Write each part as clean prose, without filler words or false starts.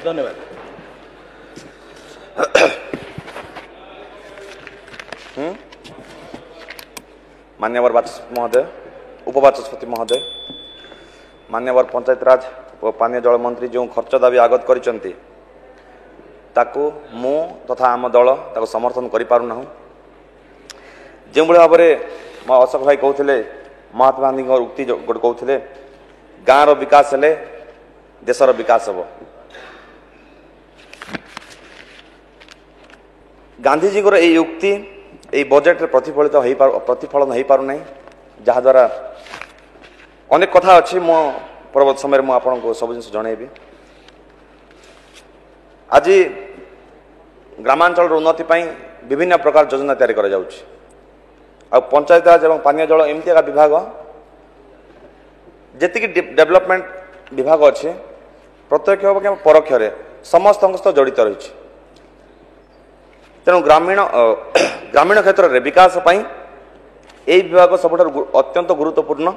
धन्यवाद। मान्यवर बाचस्पति महोदय, उपबाचस्पति महोदय, मान्यवर पंचायत राज और पानीय जल मंत्री जो खर्च दाबी आगत करिसंती ताकू मु तथा आम दल ताकू समर्थन करि पारुना जो भाव में मो अशोक भाई कहते महात्मा गांधी उक्ति गोटे कहते गाँव विकास हेले देशर विकास हम। गांधीजी को यही उक्ति यही बजेट प्रतिफलन हो पार ना जहाद्वारा अनेक कथा अच्छी मो परवर्त समय मुझे आपको सब जिन जनइबी। आज ग्रामांचल उन्नति विभिन्न प्रकार योजना तैयारी करा जाउछि। आ पंचायत राज और पानीय जल एमती एक विभाग जी डेवलपमेंट विभाग अच्छे प्रत्यक्ष हो कि परोक्ष समस्त सहित जड़ित रही। तेणु ग्रामीण क्षेत्र में विकास यही विभाग सब अत्यंत गुरुत्वपूर्ण।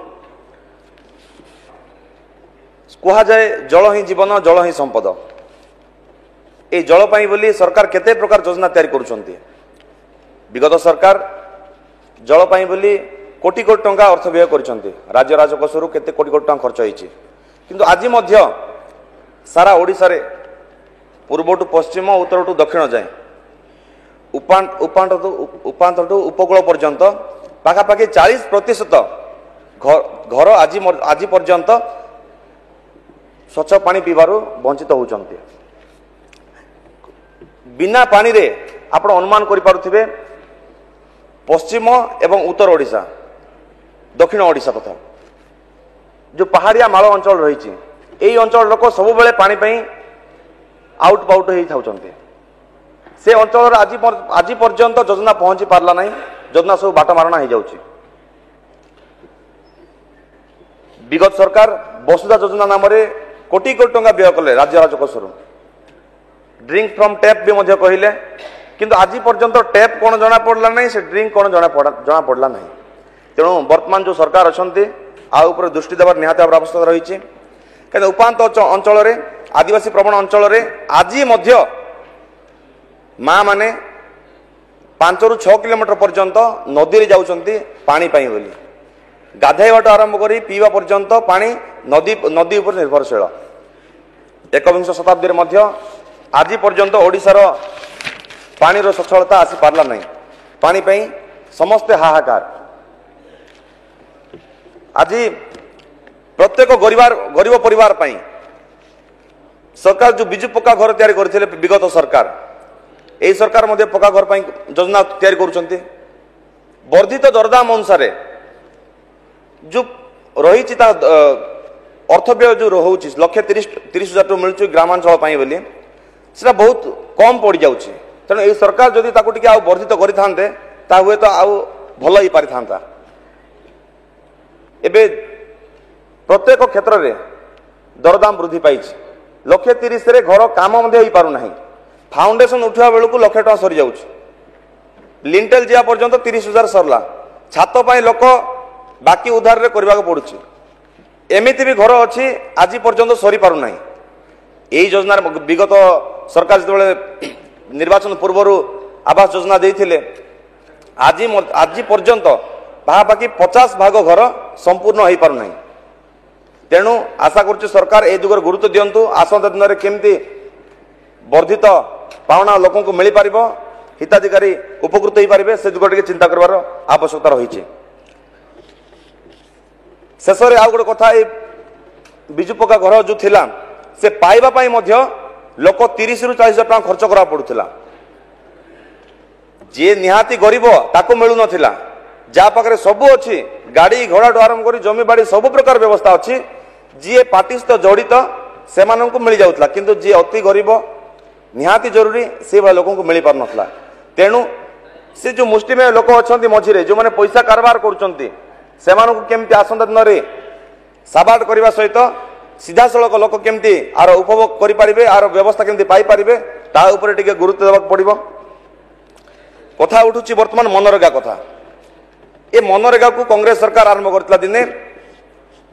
कहुए जल ही जीवन जल ही संपद। ये जल पाई बोली सरकार केते प्रकार योजना तैयारी करुछंती। विगत सरकार जल पाई बोली कोटी कोटी टंका अर्थ व्यय करिसंती। राज्य राजकोषरु केते कोटी कोटी टंका खर्च होईछि। किंतु आज मध्य सारा ओडिसा रे पूर्व टू पश्चिम उत्तर टू दक्षिण जाए उपांत टू उपकूल पर्यंत पाखापाखि 40% घर आज पर्यंत स्वच्छ पानी पीबारु वंचित होउचंती। बिना पानी रे आपण अनुमान करि पारुथिबे पश्चिम एवं उत्तर ओडिशा दक्षिण ओडिशा तथा जो पहाड़िया माल अंचल रही यही अंचल लोक सब बेले पानी आउट पाउट हो से अंचल आज पर्यंत योजना पहुंची पारला नहीं। योजना सब बाट मारणा हो जाउछि। विगत सरकार वसुधा योजना नाम कोटी कोटी टंका व्यय कले राज्य राजकोषरु। ड्रिंक फ्रॉम टैप भी मध्य कहले किंतु आज पर्यंत टैप कौन जना पड़ला नहीं से ड्रिंक कौन जना पड़ला नहीं। तेणु वर्तमान जो सरकार अच्छी आ ऊपर दृष्टि देवार निहात आवश्यकता रही। कहीं उपांत अंचल आदिवासी प्रवण अंचल आज माँ माने 5 ରୁ 6 किलोमीटर पर्यंत नदी रे जाउछंती पानी पाई बोली। गाधैबाट आरंभ करी पीवा पर्यंत पानी नदी उपर निर्भरशील। 21 शताब्दी रे मध्य आज पर्यंत ओडिशार पानी सच्छलता आसी पारला नहीं। पानी पाई समस्ते हाहाकार। आज प्रत्येक गरीब परिवार पाई सरकार जो बिजु पक्का घर तैयारी करथिले विगत सरकार यही सरकार मध्य पक्का घर पाई योजना तैयारी करुछंती। वर्धित दरदाम अनुसार जो रही अर्थ व्यय जो रोचे 1,30,000 मिलूँ ग्रामांचल बोली से बहुत कम पड़ जाऊँगी। तेणु ये सरकार जदि टी वर्धित करते हुए तो आउ भल ही पारि था। एबे प्रत्येक क्षेत्र में दरदाम वृद्धि पाई 1,30,000 घर काम हो पारना। फाउंडेशन उठा बेलू 1,00,000 टका सरी जाऊँ। लिंटेल जा पर्यंत 30,000 सरला। छात पाई लोक बाकी उधार रे करबा को पड़ुछि। एमिति भी घर अच्छी आज पर्यंत सरी पारना। यही योजना विगत सरकार जो निर्वाचन पूर्व आवास योजना देते आज पर्यंत पाखापाखि 50 भाग घर संपूर्ण हो पारना। तेणु आशा करुच्ची सरकार ए दिगरे गुरुत्व दिंतु। आसंता दिन में केमती वर्धित पावना लोक मिल पार हिताधिकारी उपकृत हो पारे से दिग टे चिंता कर आवश्यकता रही। शेष में आउ गोटे कथा बिजु पक्का घर जो थिला से पाइबा लोक 30 ରୁ 40,000 टका खर्च करा पड़ुथिला। जे निहाती गरीब ताको मिलु नथिला। जा पाखरे सब अच्छी गाड़ी घोड़ा ठू आरंभ कर जमी बाड़ी सब प्रकार व्यवस्था अच्छी जी पार्टी सहित जड़ित से मिल जाऊला। किंतु जी अति गरीब निहाती जरूरी से भाई लोक मिल पार नथला। तेणु से जो मुष्टिमेय लोक अच्छा मझे जो मैंने पैसा कारबार करमती आसंता दिन में साबाट करने सहित सीधा सड़क लोक केमती आर उपभोग करें आर व्यवस्था केमती पाइपर ता ऊपर टिके गुरुत्व देवाक पड़िबो। कथा उठुची वर्तमान मनरेगा कथा। ये मनरेगा को कांग्रेस सरकार आरंभ करथिला दिने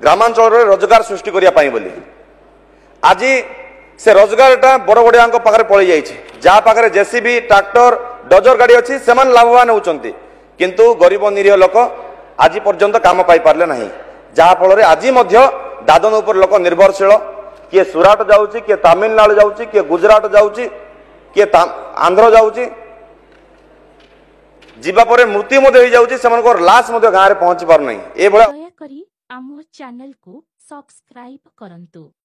ग्रामांचल रोजगार सृष्टि करिया पाई बोली। आज से रोजगारटा बड़ बड़िया पाखे पलि जाइए जहाँ पाखे जेसीबी ट्रैक्टर डजर गाड़ी अच्छी से लाभवान होती किंतु गरीब निरीह लोक आज पर्यंत काम पाई पारे ना जहाँ फल आज दादन उपर लोक निर्भरशील किए सुराट जाऊँगी किए तमिलनाडु जाऊँगी किए गुजरात जाऊँगी किए आंध्र जाऊँगी जीवापर मृत्यु हो लाश गाँव में पहुंची पार नहीं। दयाकरी आम चैनल को सब्सक्राइब करंतु।